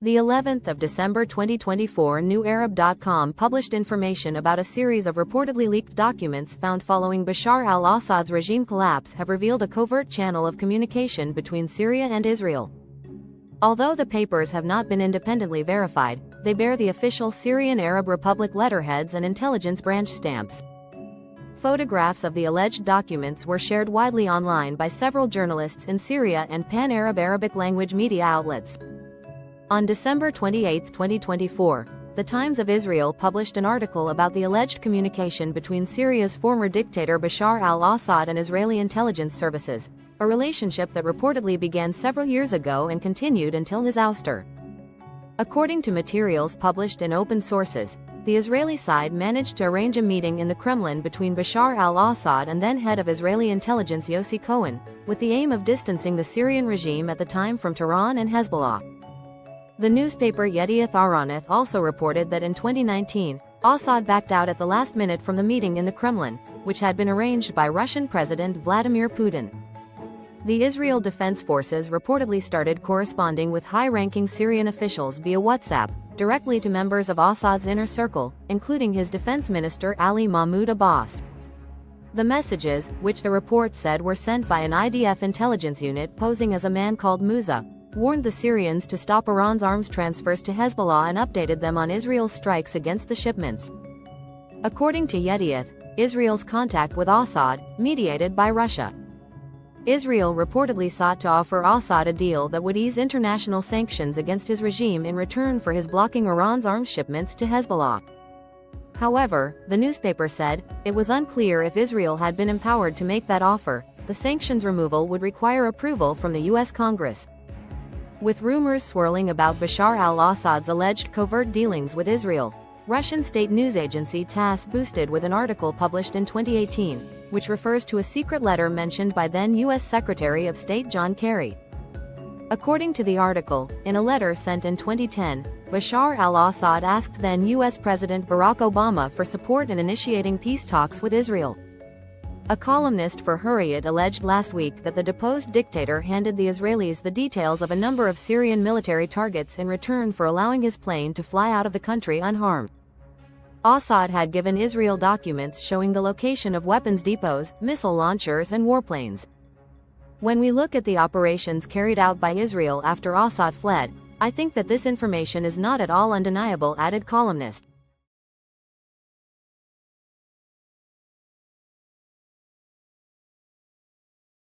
The 11th of December 2024 NewArab.com published information about a series of reportedly leaked documents found following Bashar al-Assad's regime collapse have revealed a covert channel of communication between Syria and Israel. Although the papers have not been independently verified, they bear the official Syrian Arab Republic letterheads and intelligence branch stamps. Photographs of the alleged documents were shared widely online by several journalists in Syria and pan-Arab Arabic language media outlets. On December 28, 2024, The Times of Israel published an article about the alleged communication between Syria's former dictator Bashar al-Assad and Israeli intelligence services, a relationship that reportedly began several years ago and continued until his ouster. According to materials published in open sources, the Israeli side managed to arrange a meeting in the Kremlin between Bashar al-Assad and then head of Israeli intelligence Yossi Cohen, with the aim of distancing the Syrian regime at the time from Tehran and Hezbollah. The newspaper Yedioth Ahronoth also reported that in 2019, Assad backed out at the last minute from the meeting in the Kremlin, which had been arranged by Russian President Vladimir Putin. The Israel Defense Forces reportedly started corresponding with high-ranking Syrian officials via WhatsApp, directly to members of Assad's inner circle, including his defense minister Ali Mahmoud Abbas. The messages, which the report said were sent by an IDF intelligence unit posing as a man called Musa, warned the Syrians to stop Iran's arms transfers to Hezbollah and updated them on Israel's strikes against the shipments. According to Yedioth, Israel's contact with Assad, mediated by Russia. Israel reportedly sought to offer Assad a deal that would ease international sanctions against his regime in return for his blocking Iran's arms shipments to Hezbollah. However, the newspaper said, it was unclear if Israel had been empowered to make that offer. The sanctions removal would require approval from the U.S. Congress. With rumors swirling about Bashar al-Assad's alleged covert dealings with Israel, Russian state news agency TASS boosted with an article published in 2018, which refers to a secret letter mentioned by then U.S. Secretary of State John Kerry. According to the article, in a letter sent in 2010, Bashar al-Assad asked then U.S. President Barack Obama for support in initiating peace talks with Israel. A columnist for Hurriyet alleged last week that the deposed dictator handed the Israelis the details of a number of Syrian military targets in return for allowing his plane to fly out of the country unharmed. Assad had given Israel documents showing the location of weapons depots, missile launchers and warplanes. When we look at the operations carried out by Israel after Assad fled, I think that this information is not at all undeniable, added columnist.